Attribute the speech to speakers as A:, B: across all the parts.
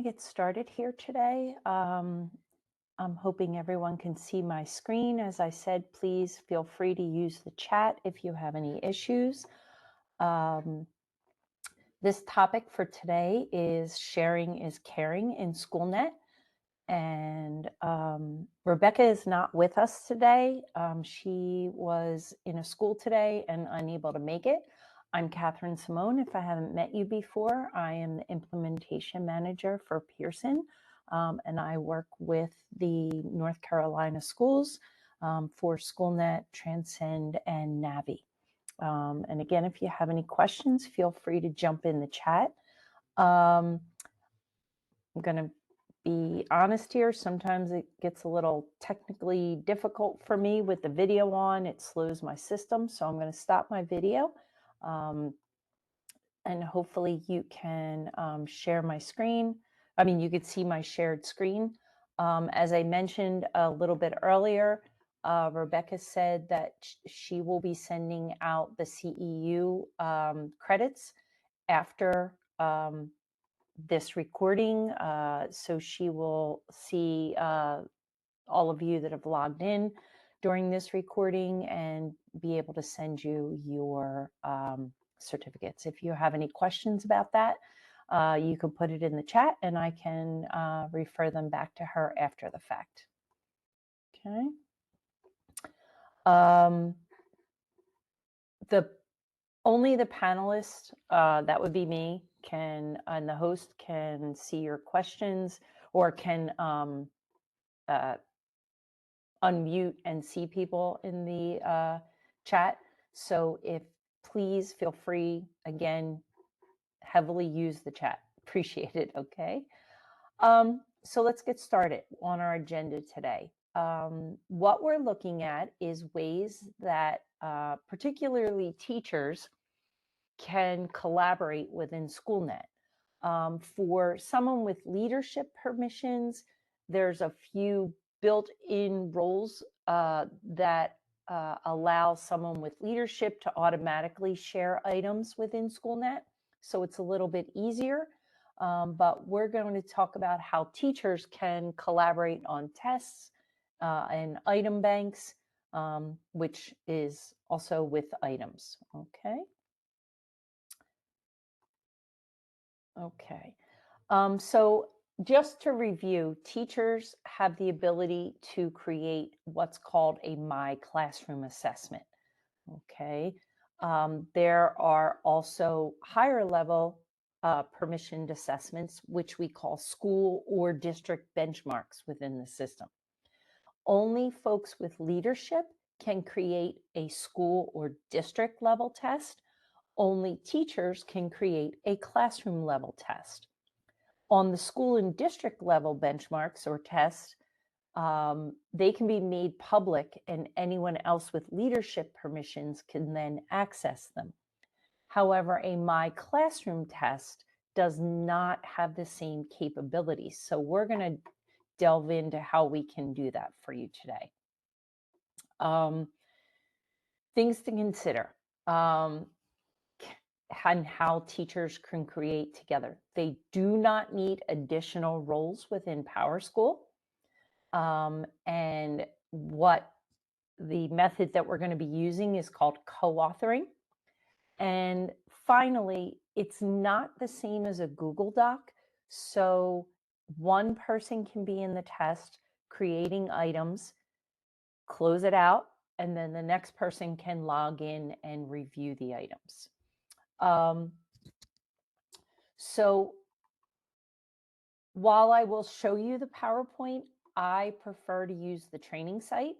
A: to get started here today. I'm hoping everyone can see my screen. As I said, please feel free to use the chat if you have any issues. This topic for today is sharing is caring in Schoolnet. And Rebecca is not with us today. She was in a school today and unable to make it. I'm Catherine Simone. If I haven't met you before, I am the implementation manager for Pearson, and I work with the North Carolina schools for Schoolnet, Transcend, and Navi. And again, if you have any questions, feel free to jump in the chat. I'm going to be honest here. Sometimes it gets a little technically difficult for me with the video on. It slows my system. So I'm going to stop my video. And hopefully you can share my screen. I mean, you could see my shared screen. As I mentioned a little bit earlier, Rebecca said that she will be sending out the CEU credits after this recording. So she will see all of you that have logged in during this recording and be able to send you your certificates. If you have any questions about that, you can put it in the chat and I can refer them back to her after the fact. Okay. Only the panelists, that would be me, can, and the host can see your questions or can unmute and see people in the chat. So please feel free, again, heavily use the chat. Appreciate it, okay? So let's get started on our agenda today. What we're looking at is ways that particularly teachers can collaborate within Schoolnet. For someone with leadership permissions, there's a few built-in roles that allow someone with leadership to automatically share items within Schoolnet. So it's a little bit easier. But we're going to talk about how teachers can collaborate on tests and item banks, which is also with items. Okay. Okay. So just to review, teachers have the ability to create what's called a My Classroom assessment. Okay. There are also higher level permissioned assessments, which we call school or district benchmarks within the system. Only folks with leadership can create a school or district level test. Only teachers can create a classroom level test. On the school and district level benchmarks or tests, they can be made public and anyone else with leadership permissions can then access them. However, a My Classroom test does not have the same capabilities. So we're going to delve into how we can do that for you today. Things to consider. And how teachers can create together. They do not need additional roles within PowerSchool. And what the method that we're going to be using is called co-authoring. And finally, it's not the same as a Google Doc. So one person can be in the test creating items, close it out, and then the next person can log in and review the items. So while I will show you the PowerPoint, I prefer to use the training site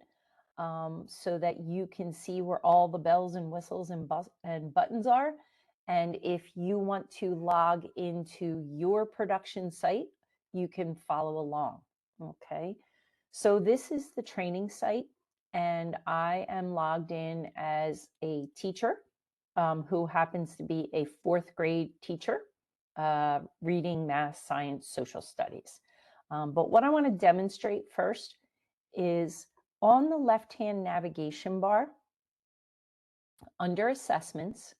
A: so that you can see where all the bells and whistles and buttons are. And if you want to log into your production site, you can follow along, okay? So this is the training site, and I am logged in as a teacher who happens to be a 4th grade teacher. Reading, math, science, social studies. But what I want to demonstrate first is on the left-hand navigation bar, under assessments,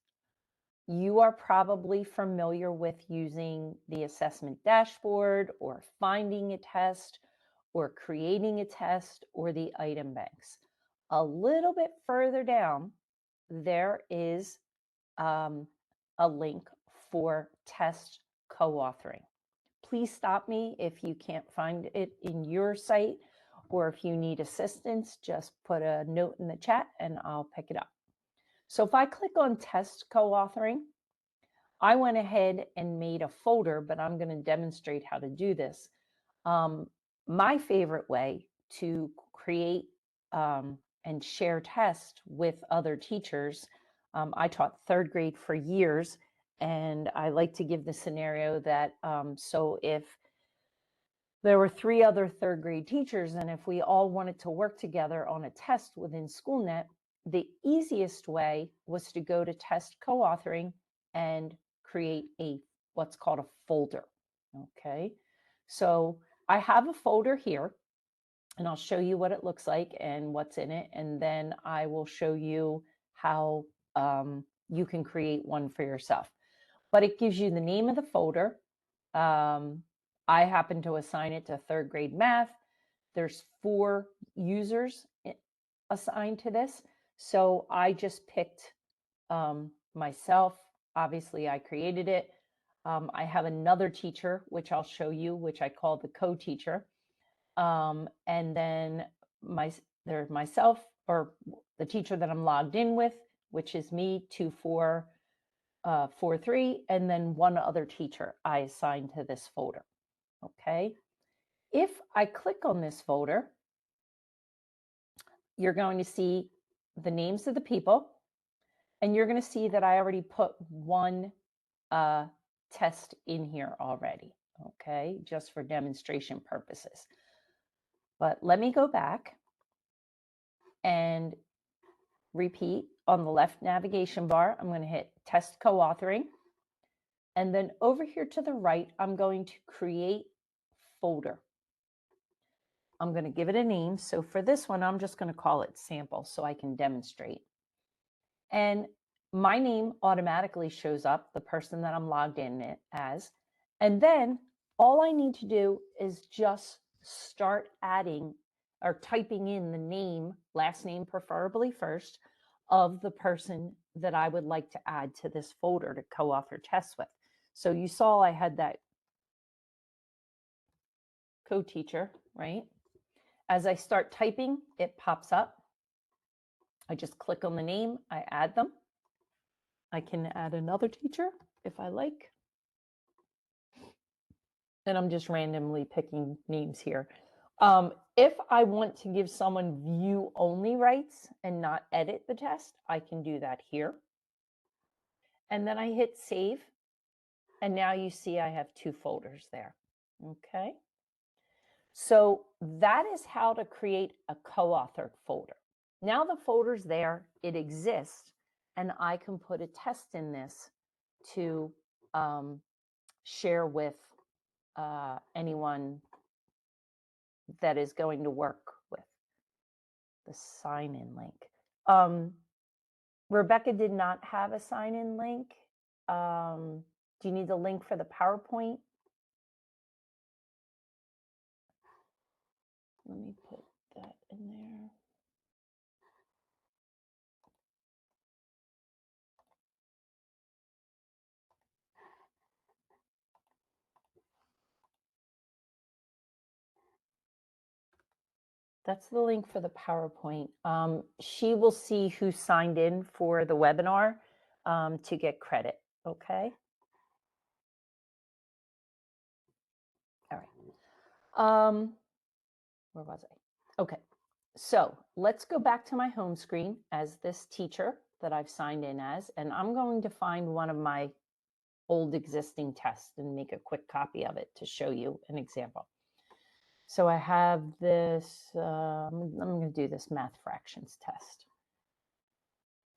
A: You are probably familiar with using the assessment dashboard or finding a test or creating a test or the item banks. A little bit further down, there is a link for test co-authoring. Please stop me if you can't find it in your site, or if you need assistance, just put a note in the chat and I'll pick it up. So if I click on test co-authoring, I went ahead and made a folder, but I'm going to demonstrate how to do this. My favorite way to create and share tests with other teachers, I taught third grade for years, and I like to give the scenario that so if there were 3 other third grade teachers, and if we all wanted to work together on a test within Schoolnet, the easiest way was to go to test co-authoring and create what's called a folder. Okay, so I have a folder here, and I'll show you what it looks like and what's in it, and then I will show you how you can create one for yourself. But it gives you the name of the folder. I happen to assign it to third grade math. There's 4 users assigned to this. So I just picked myself. Obviously, I created it. I have another teacher, which I'll show you, which I call the co-teacher. And then there's myself, or the teacher that I'm logged in with, which is me, 2443, and then one other teacher I assigned to this folder. Okay. If I click on this folder, you're going to see the names of the people, and you're going to see that I already put one test in here already. Okay, just for demonstration purposes. But let me go back and repeat. On the left navigation bar, I'm going to hit test co-authoring. And then over here to the right, I'm going to create folder. I'm going to give it a name. So for this one, I'm just going to call it sample so I can demonstrate. And my name automatically shows up, the person that I'm logged in as. And then all I need to do is just start adding or typing in the name, last name preferably first, of the person that I would like to add to this folder to co-author tests with. So you saw I had that co-teacher, right? As I start typing, it pops up. I just click on the name, I add them. I can add another teacher if I like. And I'm just randomly picking names here. If I want to give someone view only rights and not edit the test, I can do that here. And then I hit save. And now you see I have 2 folders there. Okay. So that is how to create a co-authored folder. Now the folder's there, it exists, and I can put a test in this to share with anyone that is going to work with the sign-in link. Rebecca did not have a sign-in link. Do you need the link for the PowerPoint? Let me put that in there. That's the link for the PowerPoint. She will see who signed in for the webinar to get credit, okay? All right. Where was I? Okay, so let's go back to my home screen as this teacher that I've signed in as, and I'm going to find one of my old existing tests and make a quick copy of it to show you an example. So I have this, I'm going to do this math fractions test.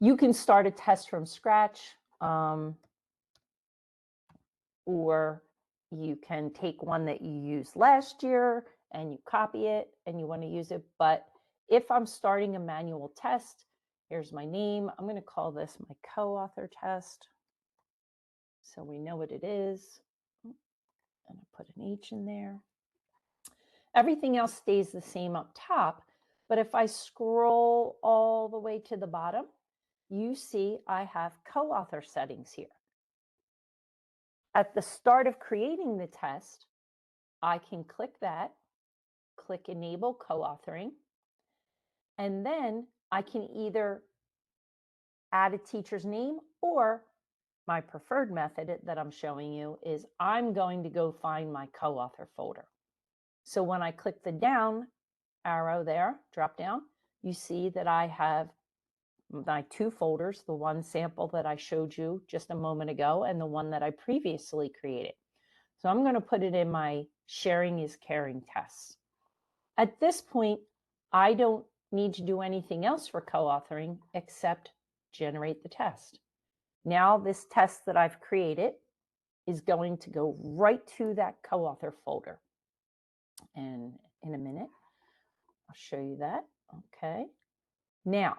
A: You can start a test from scratch, or you can take one that you used last year and you copy it and you want to use it. But if I'm starting a manual test, here's my name. I'm going to call this my co-author test. so we know what it is. And I put an H in there. Everything else stays the same up top, but if I scroll all the way to the bottom, you see I have co-author settings here. At the start of creating the test, I can click that, click Enable Co-authoring, and then I can either add a teacher's name, or my preferred method that I'm showing you is I'm going to go find my co-author folder. So when I click the down arrow there, drop down, you see that I have my two folders, the one sample that I showed you just a moment ago and the one that I previously created. So I'm going to put it in my Sharing is Caring tests. At this point, I don't need to do anything else for co-authoring except generate the test. Now this test that I've created is going to go right to that co-author folder. And in a minute, I'll show you that. Okay. Now,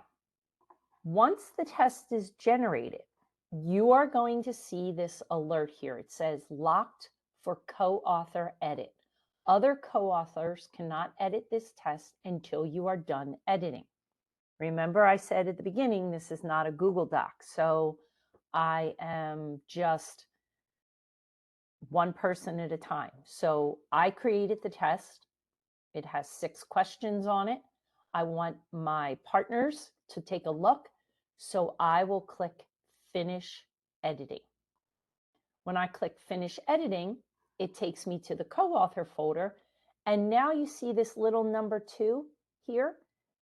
A: once the test is generated, you are going to see this alert here. It says locked for co-author edit. Other co-authors cannot edit this test until you are done editing. Remember, I said at the beginning, this is not a Google Doc. So I am just one person at a time. So I created the test. It has 6 questions on it. I want my partners to take a look. So I will click Finish Editing. When I click Finish Editing, it takes me to the co-author folder. And now you see this little number 2 here.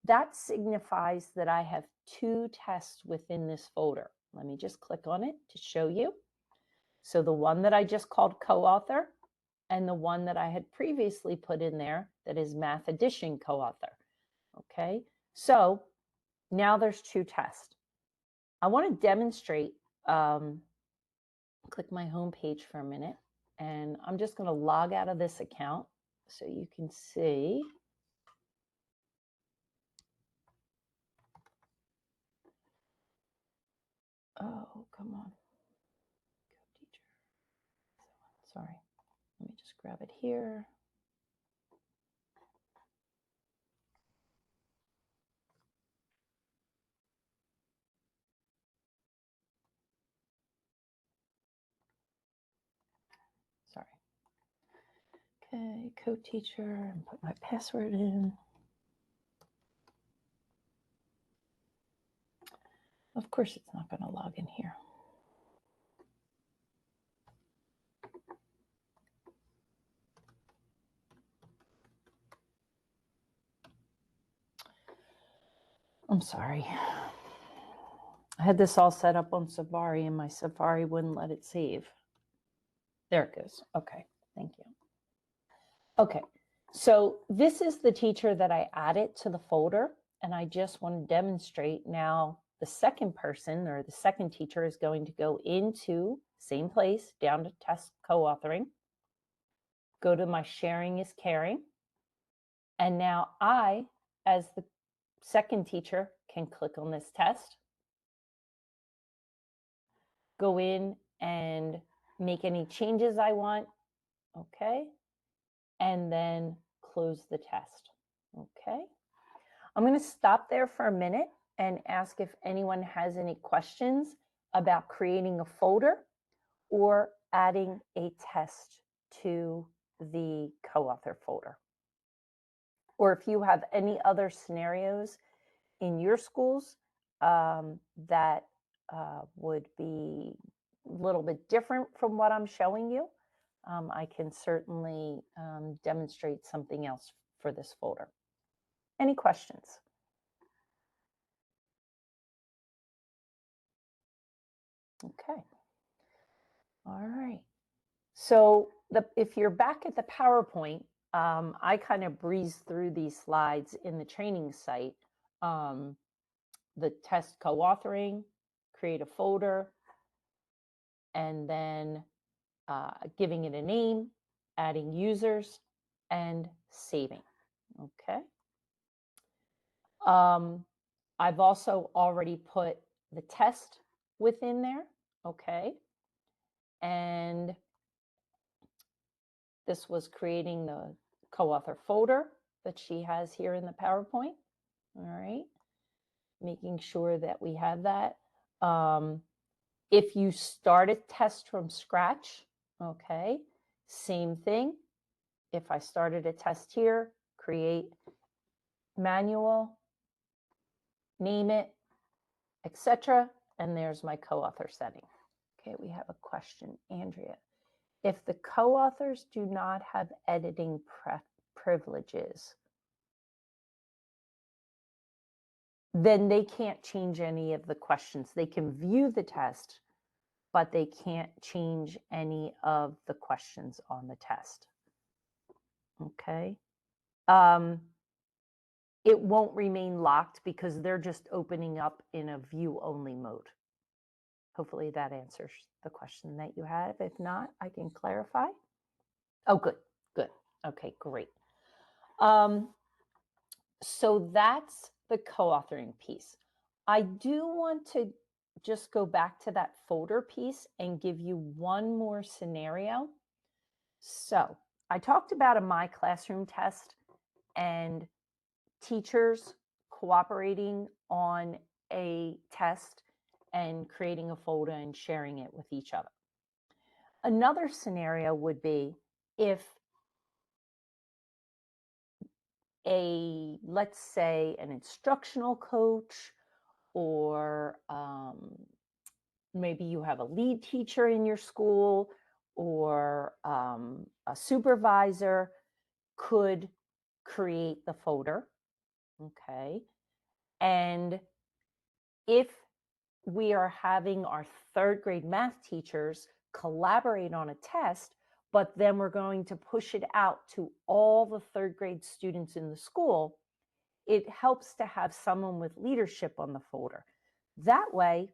A: That signifies that I have 2 tests within this folder. Let me just click on it to show you. So the one that I just called co-author and the one that I had previously put in there that is Math Addition co-author. Okay, so now there's 2 tests. I want to demonstrate, click my home page for a minute, and I'm just going to log out of this account so you can see. Oh, come on. Go teacher. Sorry. Let me just grab it here. Sorry. Okay, co-teacher, and put my password in. Of course, it's not going to log in here. I'm sorry. I had this all set up on Safari and my Safari wouldn't let it save. There it goes. Okay, thank you. Okay, so this is the teacher that I added to the folder, and I just want to demonstrate now the second person or the second teacher is going to go into same place, down to test co-authoring, go to my Sharing is Caring, and now I, as the second teacher, can click on this test, go in and make any changes I want, okay, and then close the test, okay. I'm going to stop there for a minute and ask if anyone has any questions about creating a folder or adding a test to the co-author folder. Or if you have any other scenarios in your schools that would be a little bit different from what I'm showing you, I can certainly demonstrate something else for this folder. Any questions? Okay. All right. So if you're back at the PowerPoint, I kind of breezed through these slides in the training site. The test co-authoring, create a folder, and then giving it a name, adding users, and saving. Okay. I've also already put the test within there. Okay. And this was creating the co-author folder that she has here in the PowerPoint. All right, making sure that we have that. If you start a test from scratch, okay, same thing. If I started a test here, create manual, name it, etc. And there's my co-author setting. Okay, we have a question, Andrea. If the co-authors do not have editing privileges, then they can't change any of the questions. They can view the test, but they can't change any of the questions on the test. Okay. It won't remain locked because they're just opening up in a view-only mode. Hopefully that answers the question that you have. If not, I can clarify. Oh, good, good. Okay, great. So that's the co-authoring piece. I do want to just go back to that folder piece and give you one more scenario. So I talked about a My Classroom test and teachers cooperating on a test and creating a folder and sharing it with each other. Another scenario would be if let's say an instructional coach or maybe you have a lead teacher in your school or a supervisor could create the folder, okay? And if we are having our third grade math teachers collaborate on a test, but then we're going to push it out to all the third grade students in the school, it helps to have someone with leadership on the folder. That way,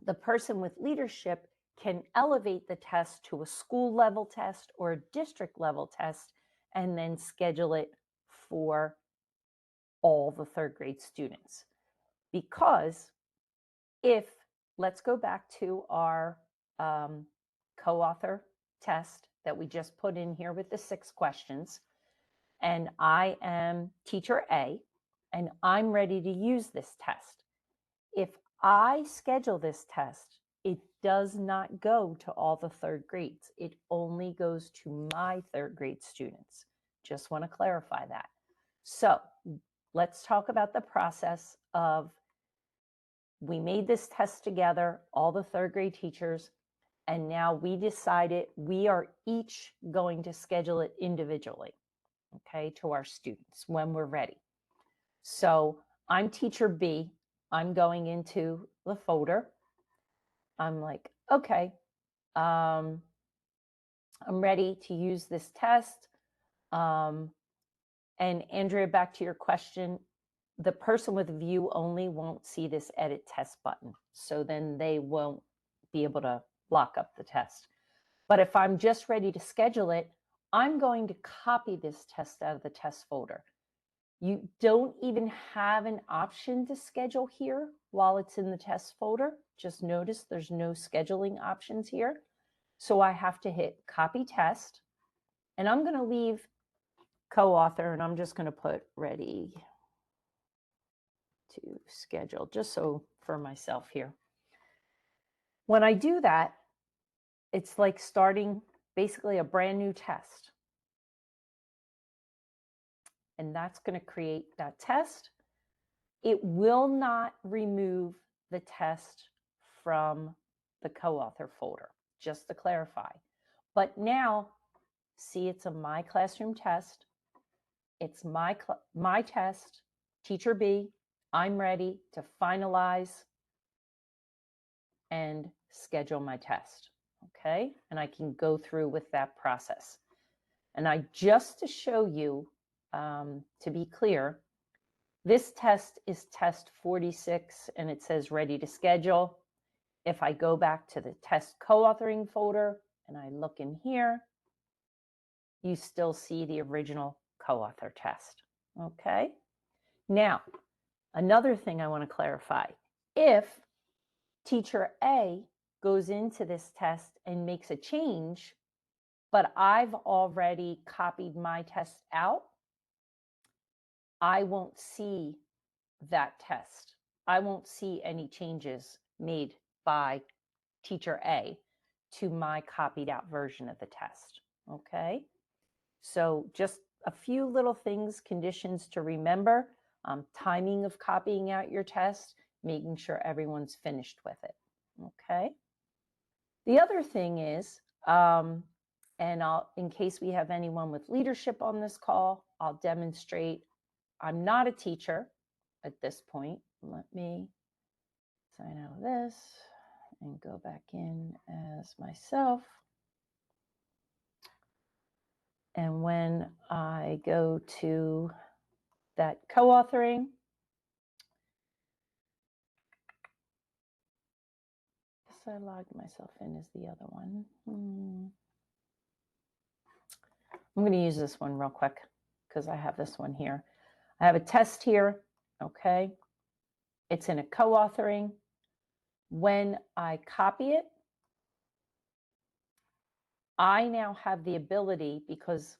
A: the person with leadership can elevate the test to a school level test or a district level test and then schedule it for all the third grade students. Because if, let's go back to our co-author test that we just put in here with the 6 questions, and I am teacher A, and I'm ready to use this test. If I schedule this test, it does not go to all the third grades. It only goes to my third grade students. Just want to clarify that. So let's talk about the process of we made this test together, all the third grade teachers, and now we decided we are each going to schedule it individually, okay, to our students when we're ready. So I'm teacher B. I'm going into the folder. I'm like, okay, I'm ready to use this test. And Andrea, back to your question, the person with view only won't see this edit test button. So then they won't be able to lock up the test. But if I'm just ready to schedule it, I'm going to copy this test out of the test folder. You don't even have an option to schedule here while it's in the test folder. Just notice there's no scheduling options here. So I have to hit copy test, and I'm going to leave co-author, and I'm just going to put ready to schedule, just so for myself here. When I do that, it's like starting basically a brand new test. And that's going to create that test. It will not remove the test from the co-author folder, just to clarify. But now, see, it's a My Classroom test. It's my test, teacher B. I'm ready to finalize and schedule my test, okay? And I can go through with that process. And just to show you, to be clear, this test is test 46 and it says ready to schedule. If I go back to the test co-authoring folder and I look in here, you still see the original co-author test, okay? Now, another thing I want to clarify, if teacher A goes into this test and makes a change, but I've already copied my test out, I won't see that test. I won't see any changes made by teacher A to my copied out version of the test. Okay. So just a few little things, conditions to remember, timing of copying out your test, making sure everyone's finished with it. Okay. The other thing is, and in case we have anyone with leadership on this call, I'll demonstrate. I'm not a teacher at this point. Let me sign out of this and go back in as myself. And when I go to that co-authoring, I logged myself in as the other one. I'm going to use this one real quick because I have this one here. I have a test here. Okay. It's in a co-authoring. When I copy it, I now have the ability, because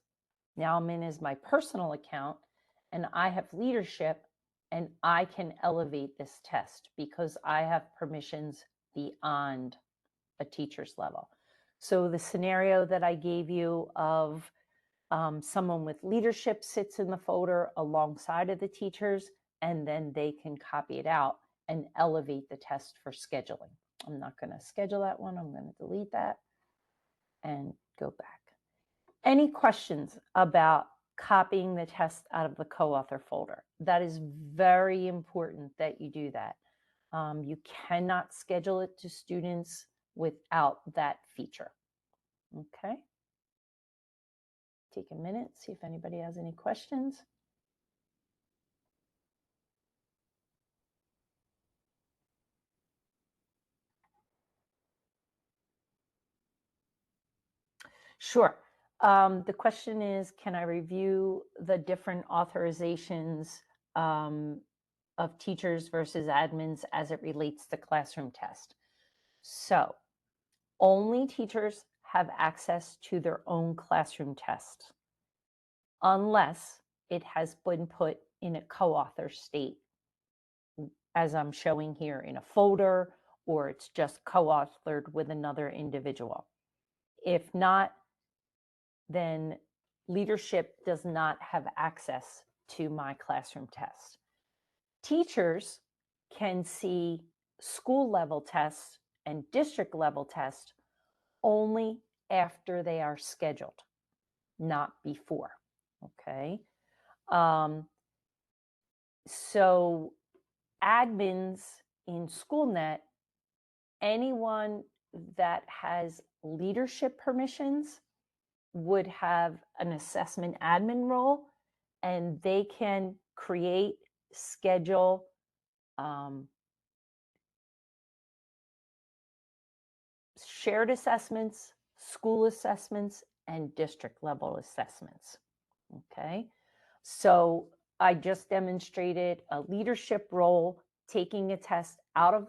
A: now I'm in as my personal account and I have leadership, and I can elevate this test because I have permissions beyond a teacher's level. So the scenario that I gave you of someone with leadership sits in the folder alongside of the teachers, and then they can copy it out and elevate the test for scheduling. I'm not going to schedule that one. I'm going to delete that and go back. Any questions about copying the test out of the co-author folder? That is very important that you do that. You cannot schedule it to students without that feature. Okay. Take a minute, see if anybody has any questions. Sure. The question is, can I review the different authorizations of teachers versus admins as it relates to classroom test? So only teachers have access to their own classroom test unless it has been put in a co-author state, as I'm showing here, in a folder, or it's just co-authored with another individual. If not, then leadership does not have access to my classroom test. Teachers can see school level tests and district level tests only after they are scheduled, not before. Okay. So admins in Schoolnet, anyone that has leadership permissions would have an assessment admin role, and they can create, schedule, shared assessments, school assessments, and district level assessments. Okay, so I just demonstrated a leadership role, taking a test out of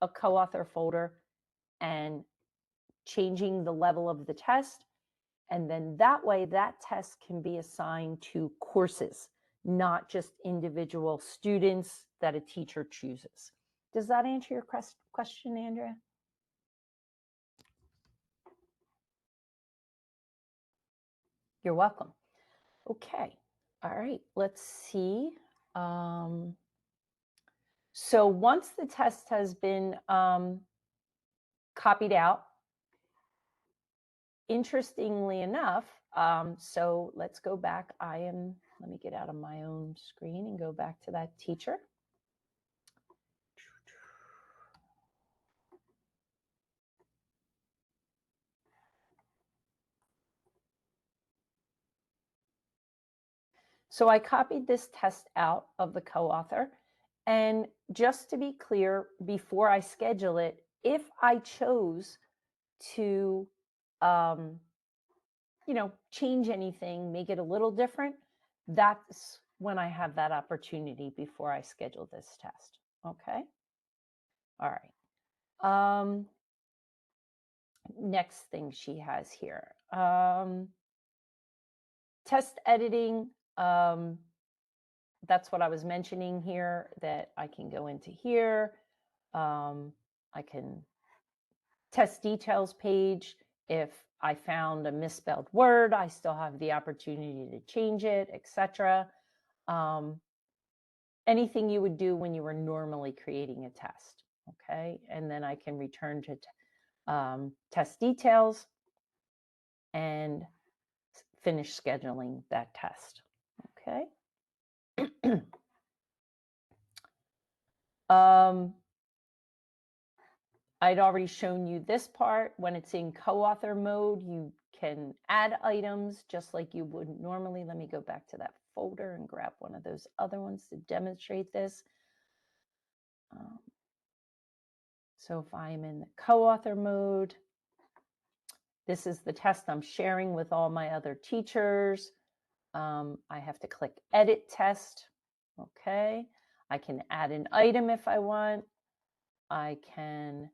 A: a co-author folder and changing the level of the test. And then that way, that test can be assigned to courses, not just individual students that a teacher chooses. Does that answer your question, Andrea? You're welcome. Okay. All right. Let's see. So once the test has been copied out, interestingly enough, so let's go back. Let me get out of my own screen and go back to that teacher. So I copied this test out of the co-author. And just to be clear, before I schedule it, if I chose to, change anything, make it a little different, that's when I have that opportunity before I schedule this test. Okay. All right. next thing she has here. Test editing. That's what I was mentioning here, that I can go into here. I can test details page. If I found a misspelled word, I still have the opportunity to change it, etc. Anything you would do when you were normally creating a test. Okay, and then I can return to test details and finish scheduling that test. Okay. I'd already shown you this part. When it's in co-author mode, you can add items just like you would normally. Let me go back to that folder and grab one of those other ones to demonstrate this. So if I'm in the co-author mode, this is the test I'm sharing with all my other teachers. I have to click edit test. Okay. I can add an item if I want. I can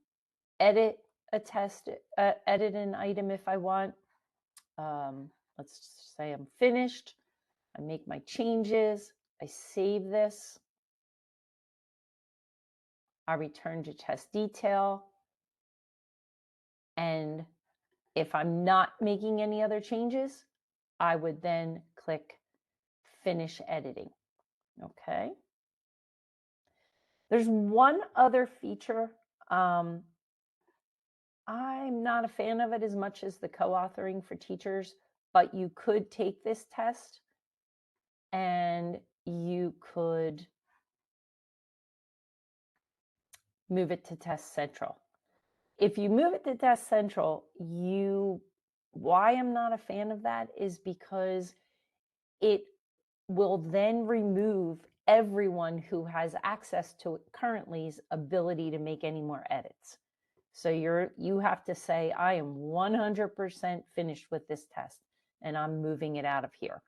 A: edit a test, edit an item if I want. Let's say I'm finished. I make my changes. I save this. I return to test detail. And if I'm not making any other changes, I would then click finish editing. Okay. There's one other feature. I'm not a fan of it as much as the co-authoring for teachers, but you could take this test and you could move it to Test Central. If you move it to Test Central, why I'm not a fan of that is because it will then remove everyone who has access to it currently's ability to make any more edits. So you have to say, I am 100% finished with this test and I'm moving it out of here.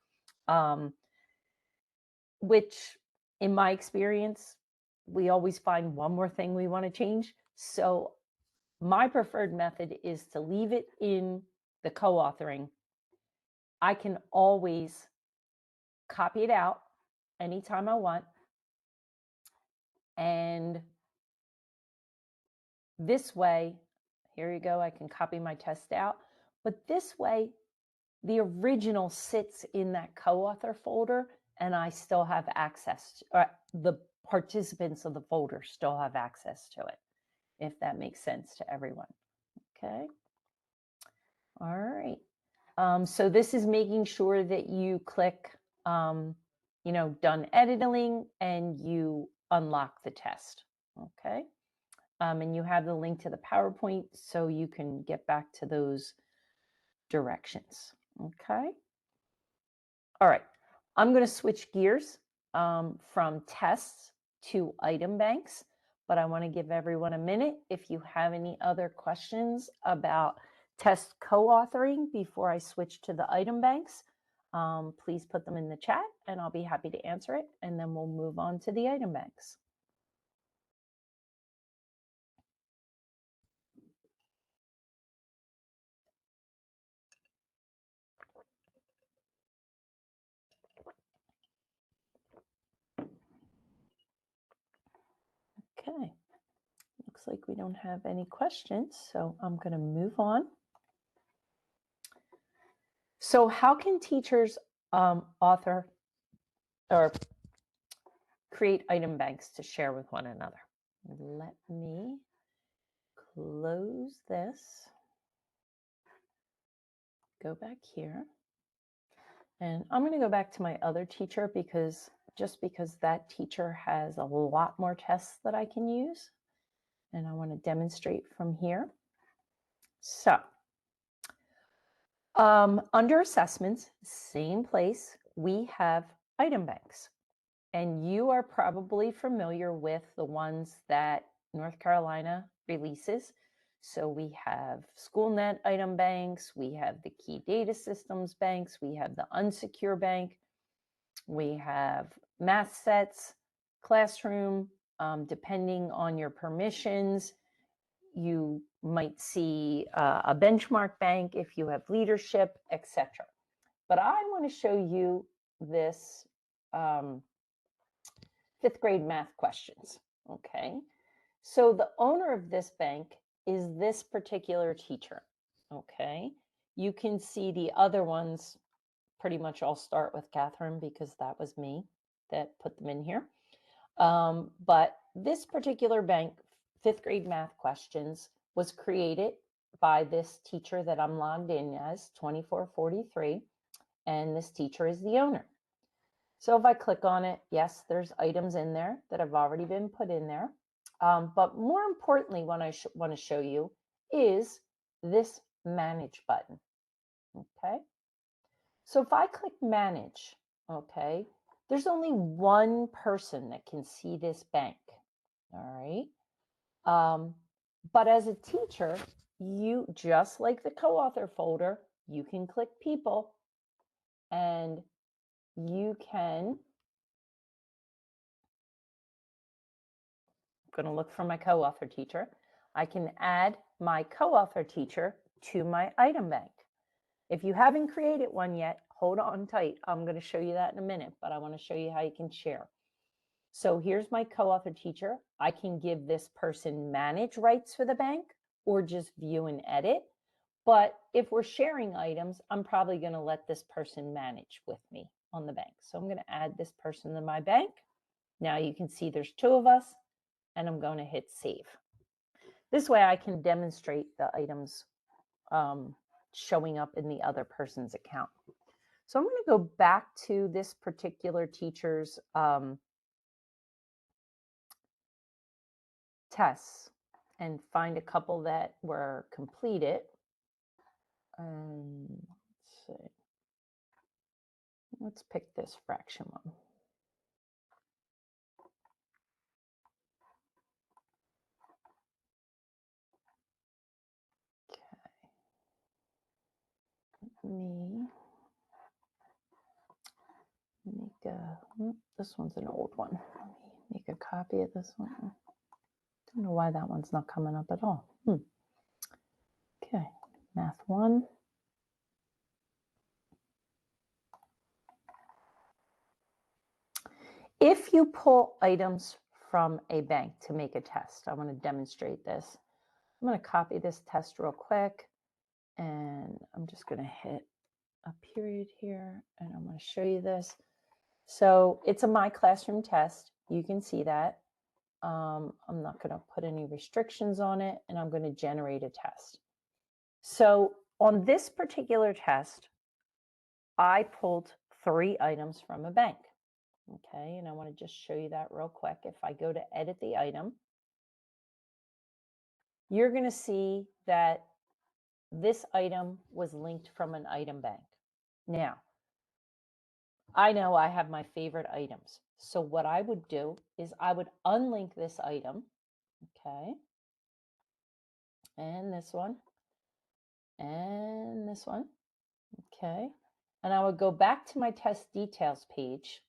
A: Which in my experience, we always find one more thing we want to change. So my preferred method is to leave it in the co-authoring. I can always copy it out anytime I want. And this way, here you go, I can copy my test out. But this way, the original sits in that co-author folder and I still have access to, the participants of the folder still have access to it, if that makes sense to everyone. Okay. All right. So this is making sure that you click, done editing and you unlock the test. Okay. And you have the link to the PowerPoint so you can get back to those directions. Okay. All right. I'm going to switch gears from tests to item banks, but I want to give everyone a minute. If you have any other questions about test co-authoring before I switch to the item banks, please put them in the chat and I'll be happy to answer it. And then we'll move on to the item banks. Okay. Looks like we don't have any questions, so I'm going to move on. So how can teachers author or create item banks to share with one another? Let me close this, go back here, and I'm going to go back to my other teacher because that teacher has a lot more tests that I can use, and I want to demonstrate from here. So under assessments, same place, we have item banks. And you are probably familiar with the ones that North Carolina releases. So we have Schoolnet item banks, we have the key data systems banks, we have the unsecure bank, we have math sets, classroom, depending on your permissions, You might see a benchmark bank if you have leadership, etc. But I want to show you this 5th grade math questions. Okay. So the owner of this bank is this particular teacher. Okay. You can see the other ones pretty much all start with Catherine because that was me that put them in here. But this particular bank, 5th grade math questions, was created by this teacher that I'm logged in as, 2443, and this teacher is the owner. So if I click on it, yes, there's items in there that have already been put in there. But more importantly, what I want to show you is this manage button. Okay. So if I click manage, okay, there's only one person that can see this bank. All right. But as a teacher, you, just like the co-author folder, you can click people and you can, I'm going to look for my co-author teacher. I can add my co-author teacher to my item bank. If you haven't created one yet, hold on tight. I'm going to show you that in a minute, but I want to show you how you can share. So here's my co-author teacher. I can give this person manage rights for the bank or just view and edit. But if we're sharing items, I'm probably going to let this person manage with me on the bank. So I'm going to add this person to my bank. Now you can see there's 2 of us, and I'm going to hit save. This way I can demonstrate the items showing up in the other person's account. So I'm going to go back to this particular teacher's tests and find a couple that were completed. Let's see. Let's pick this fraction one. Okay. Let me make a, this one's an old one. Let me make a copy of this one. Don't know why that one's not coming up at all. Okay, math 1. If you pull items from a bank to make a test, I want to demonstrate this. I'm going to copy this test real quick, and I'm just going to hit a period here, and I'm going to show you this. So it's a My Classroom test. You can see that. I'm not going to put any restrictions on it, and I'm going to generate a test. So on this particular test, I pulled 3 items from a bank. Okay, and I want to just show you that real quick. If I go to edit the item, you're going to see that this item was linked from an item bank. Now, I know I have my favorite items. So what I would do is I would unlink this item, okay, and this one, and this one, okay, and I would go back to my test details page,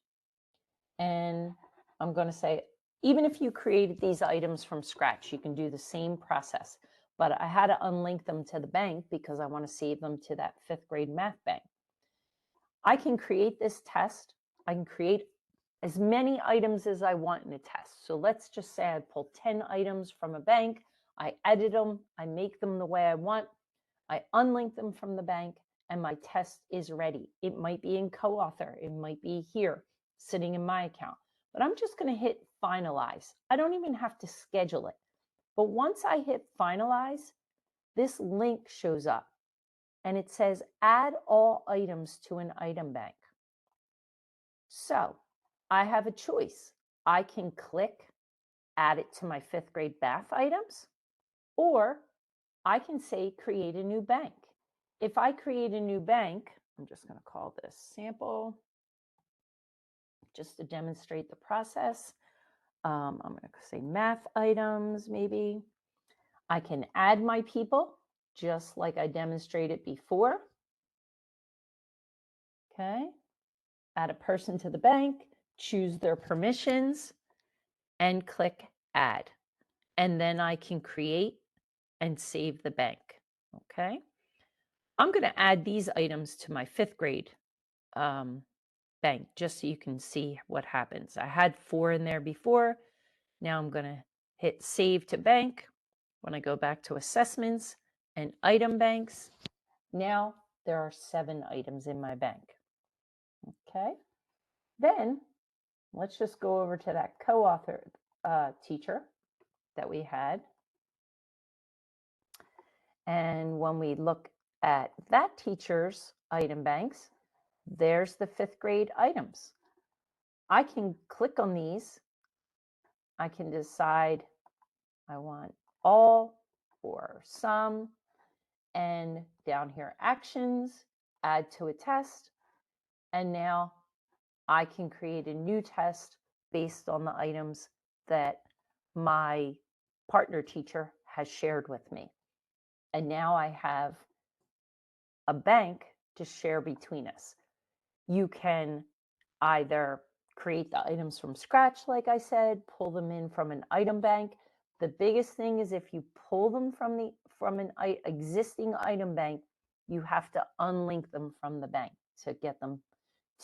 A: and I'm going to say, even if you created these items from scratch, you can do the same process. But I had to unlink them to the bank because I want to save them to that 5th grade math bank. I can create this test. I can create as many items as I want in a test. So let's just say I pull 10 items from a bank. I edit them. I make them the way I want. I unlink them from the bank, and my test is ready. It might be in co-author. It might be here, sitting in my account. But I'm just going to hit finalize. I don't even have to schedule it. But once I hit finalize, this link shows up, and it says add all items to an item bank. So I have a choice. I can click add it to my 5th grade math items, or I can say create a new bank. If I create a new bank, I'm just going to call this sample just to demonstrate the process. I'm going to say math items maybe. I can add my people just like I demonstrated before. Okay. Add a person to the bank, choose their permissions, and click add. And then I can create and save the bank. Okay. I'm going to add these items to my 5th grade bank just so you can see what happens. I had 4 in there before. Now I'm going to hit save to bank. When I go back to assessments and item banks, now there are 7 items in my bank. Okay. Then let's just go over to that co-authored teacher that we had. And when we look at that teacher's item banks, there's the 5th grade items. I can click on these. I can decide I want all or some, and down here, actions, add to a test. And now I can create a new test based on the items that my partner teacher has shared with me. And now I have a bank to share between us. You can either create the items from scratch, like I said, pull them in from an item bank. The biggest thing is if you pull them from an existing item bank, you have to unlink them from the bank to get them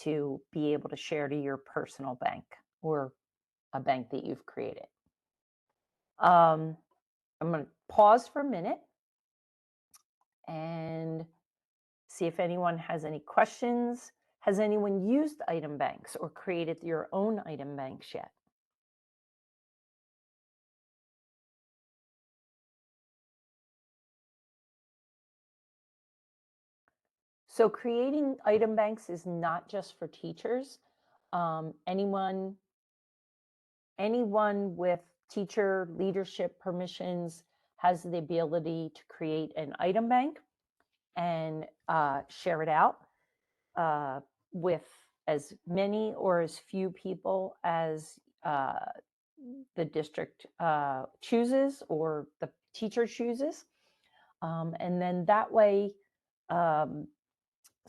A: to be able to share to your personal bank or a bank that you've created. I'm going to pause for a minute and see if anyone has any questions. Has anyone used item banks or created your own item banks yet? So creating item banks is not just for teachers. Anyone with teacher leadership permissions has the ability to create an item bank and share it out with as many or as few people as the district chooses or the teacher chooses. And then that way,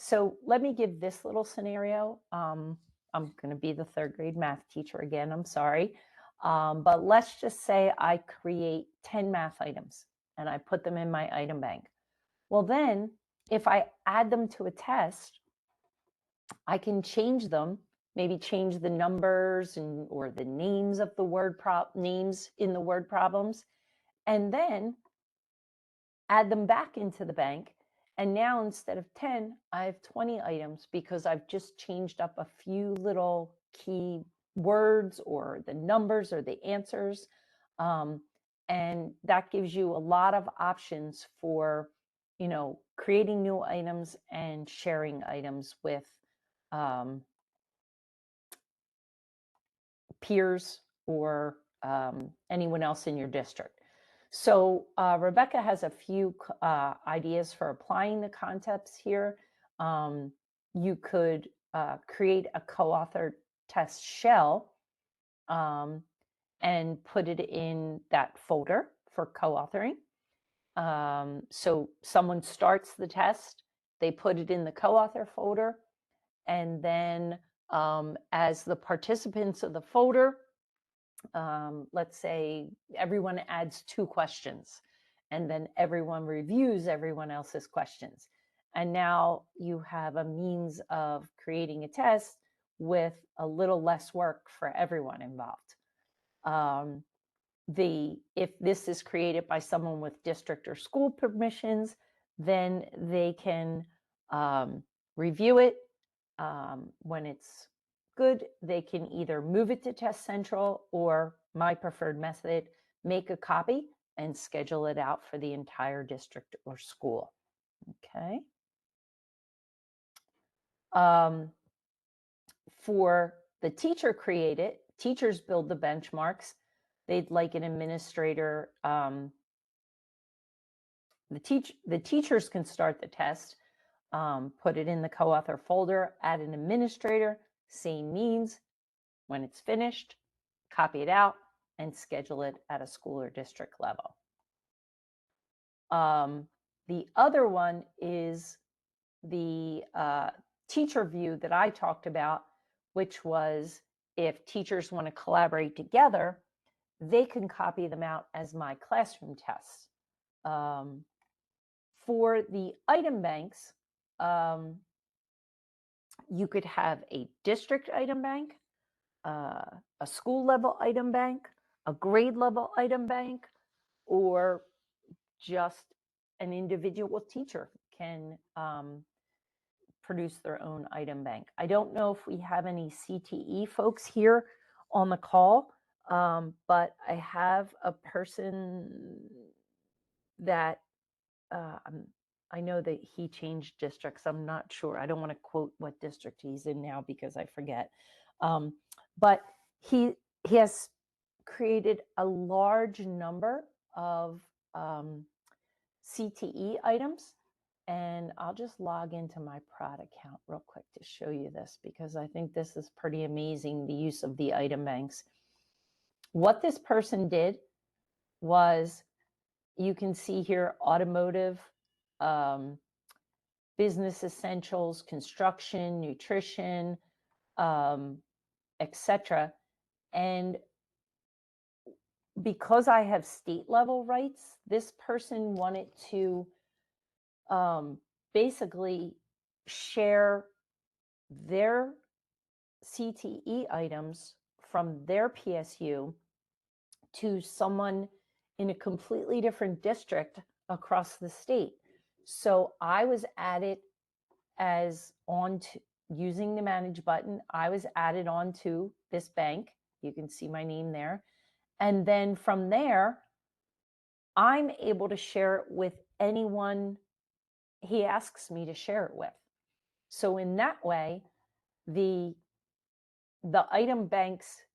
A: so let me give this little scenario. I'm going to be the 3rd grade math teacher again. I'm sorry. But let's just say I create 10 math items and I put them in my item bank. Well, then if I add them to a test, I can change them, maybe change the numbers or the names of the names in the word problems, and then add them back into the bank. And now instead of 10, I have 20 items because I've just changed up a few little key words or the numbers or the answers. And that gives you a lot of options for, creating new items and sharing items with peers or anyone else in your district. So Rebecca has a few ideas for applying the concepts here. You could create a co-authored test shell and put it in that folder for co-authoring. So someone starts the test, they put it in the co-author folder, and then as the participants of the folder, let's say everyone adds 2 questions, and then everyone reviews everyone else's questions. And now you have a means of creating a test with a little less work for everyone involved. If this is created by someone with district or school permissions, then they can review it. When it's good, they can either move it to Test Central or my preferred method, make a copy and schedule it out for the entire district or school. Okay. For the teacher created, teachers build the benchmarks. They'd like an administrator. The teachers can start the test, put it in the co-author folder, add an administrator, same means. When it's finished, copy it out and schedule it at a school or district level. The other one is the teacher view that I talked about, which was if teachers want to collaborate together, they can copy them out as my classroom tests. For the item banks, you could have a district item bank, a school level item bank, a grade level item bank, or just an individual teacher can produce their own item bank. I don't know if we have any CTE folks here on the call, but I have a person that I know that he changed districts. I'm not sure. I don't want to quote what district he's in now because I forget. But he has created a large number of CTE items. And I'll just log into my prod account real quick to show you this, because I think this is pretty amazing, the use of the item banks. What this person did was, you can see here, automotive, business essentials, construction, nutrition, etc. And because I have state level rights, this person wanted to basically share their CTE items from their PSU to someone in a completely different district across the state. So I was added as on to, using the manage button, I was added on to this bank. You can see my name there. And then from there, I'm able to share it with anyone he asks me to share it with. So in that way, the item banks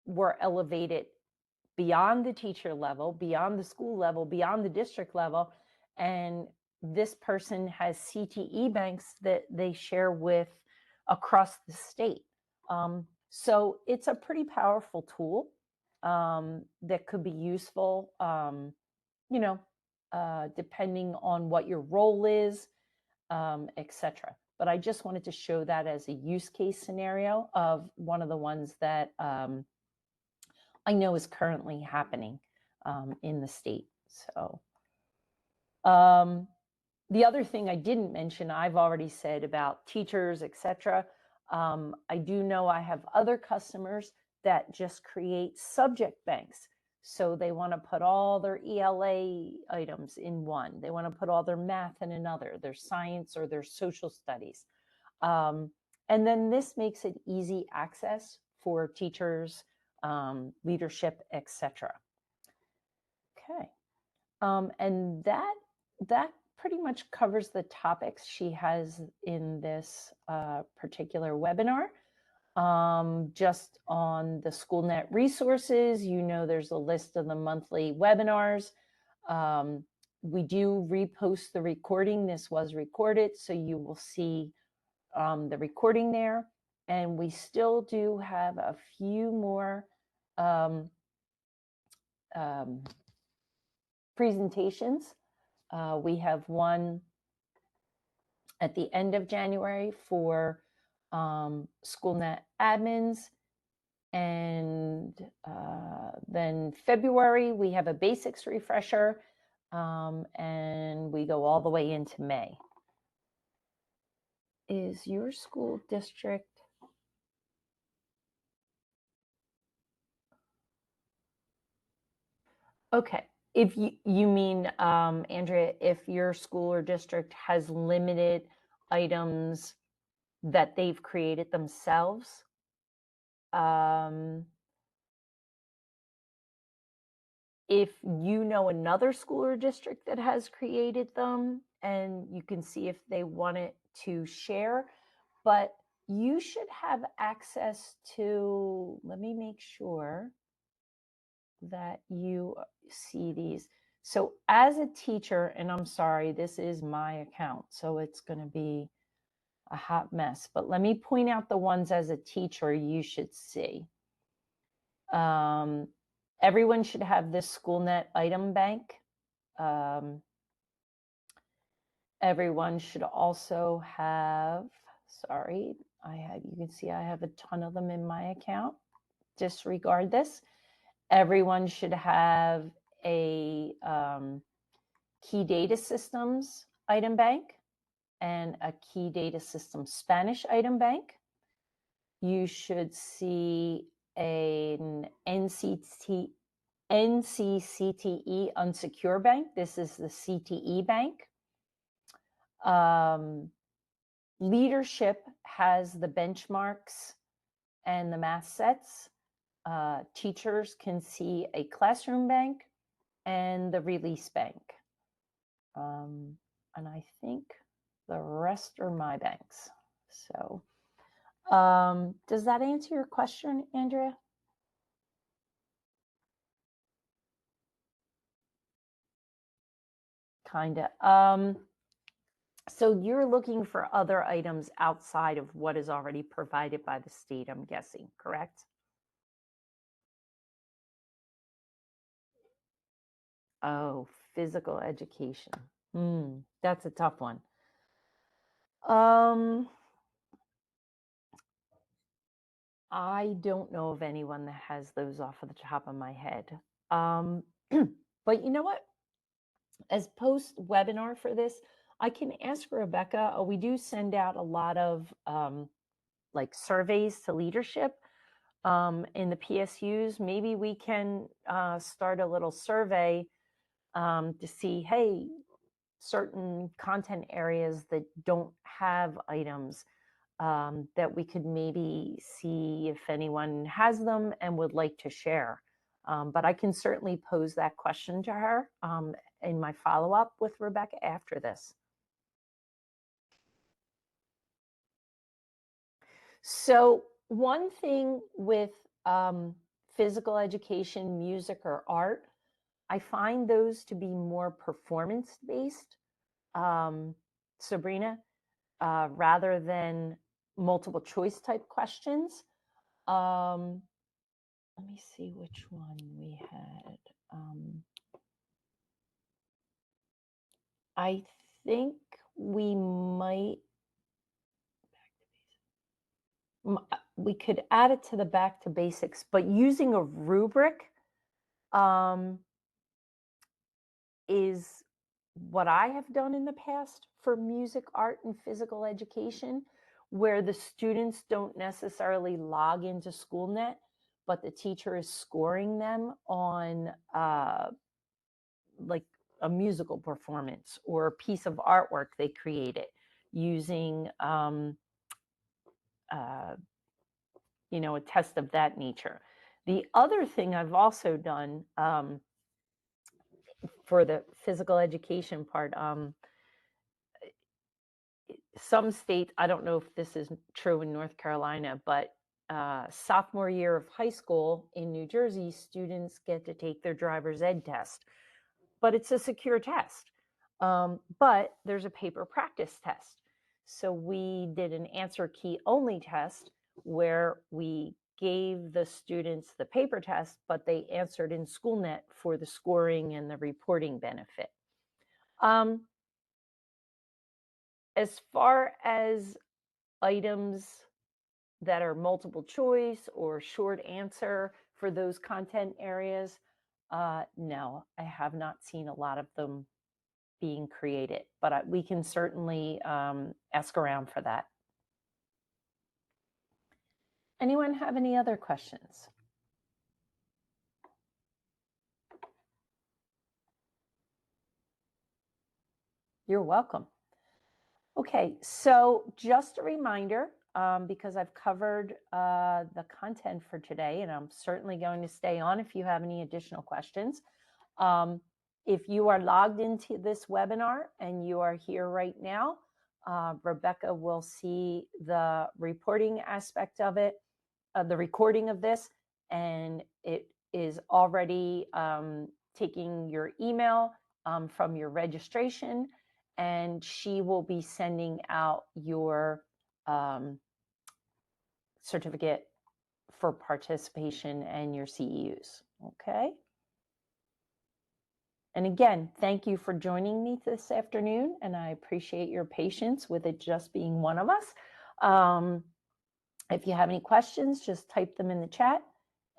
A: were elevated beyond the teacher level, beyond the school level, beyond the district level. And this person has CTE banks that they share with across the state. So it's a pretty powerful tool that could be useful, depending on what your role is, etc. But I just wanted to show that as a use case scenario of one of the ones that I know is currently happening in the state. So the other thing I didn't mention, I've already said about teachers, etc. I do know I have other customers that just create subject banks. So they want to put all their ELA items in one. They want to put all their math in another, their science or their social studies. And then this makes it easy access for teachers, leadership, etc. Okay. And that pretty much covers the topics she has in this particular webinar. Just on the Schoolnet resources, there's a list of the monthly webinars. We do repost the recording. This was recorded, so you will see the recording there. And we still do have a few more presentations. We have one at the end of January for Schoolnet admins. And then February, we have a basics refresher, and we go all the way into May. Is your school district? Okay. If you mean, Andrea, if your school or district has limited items that they've created themselves, if you know another school or district that has created them, and you can see if they want it to share, but you should have access to, let me make sure that you see these. So as a teacher, and I'm sorry, this is my account, so it's going to be a hot mess, but let me point out the ones as a teacher you should see. Everyone should have this Schoolnet item bank. Everyone should also have, sorry, you can see I have a ton of them in my account. Disregard this. Everyone should have a key data systems item bank and a key data system Spanish item bank. You should see an NCCTE unsecure bank. This is the CTE bank. Leadership has the benchmarks and the math sets. Teachers can see a classroom bank and the release bank. And I think the rest are my banks. So does that answer your question, Andrea? Kinda. So you're looking for other items outside of what is already provided by the state, I'm guessing, correct? Oh, physical education. That's a tough one. I don't know of anyone that has those off of the top of my head. But you know what? As post webinar for this, I can ask Rebecca. We do send out a lot of like surveys to leadership in the PSUs. Maybe we can start a little survey to see, hey, certain content areas that don't have items that we could maybe see if anyone has them and would like to share. But I can certainly pose that question to her in my follow-up with Rebecca after this. So one thing with physical education, music, or art, I find those to be more performance-based, Sabrina, rather than multiple choice type questions. Let me see which one we had. I think we might, we could add it to the back to basics, but using a rubric is what I have done in the past for music, art, and physical education, where the students don't necessarily log into Schoolnet, but the teacher is scoring them on like a musical performance or a piece of artwork they created using you know, a test of that nature. The other thing I've also done for the physical education part, some states, I don't know if this is true in North Carolina, but sophomore year of high school in New Jersey, students get to take their driver's ed test, but it's a secure test. But there's a paper practice test. So we did an answer key only test where we gave the students the paper test, but they answered in Schoolnet for the scoring and the reporting benefit. As far as items that are multiple choice or short answer for those content areas, no, I have not seen a lot of them being created, but we can certainly ask around for that. Anyone have any other questions? You're welcome. Okay, so just a reminder, because I've covered the content for today, and I'm certainly going to stay on if you have any additional questions. If you are logged into this webinar and you are here right now, Rebecca will see the reporting aspect of it, the recording of this, and it is already taking your email from your registration, and she will be sending out your certificate for participation and your CEUs, okay? And again, thank you for joining me this afternoon, and I appreciate your patience with it just being one of us. If you have any questions, just type them in the chat,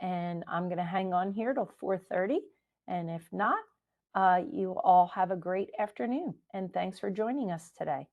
A: and I'm going to hang on here till 4:30. And if not, You all have a great afternoon, and thanks for joining us today.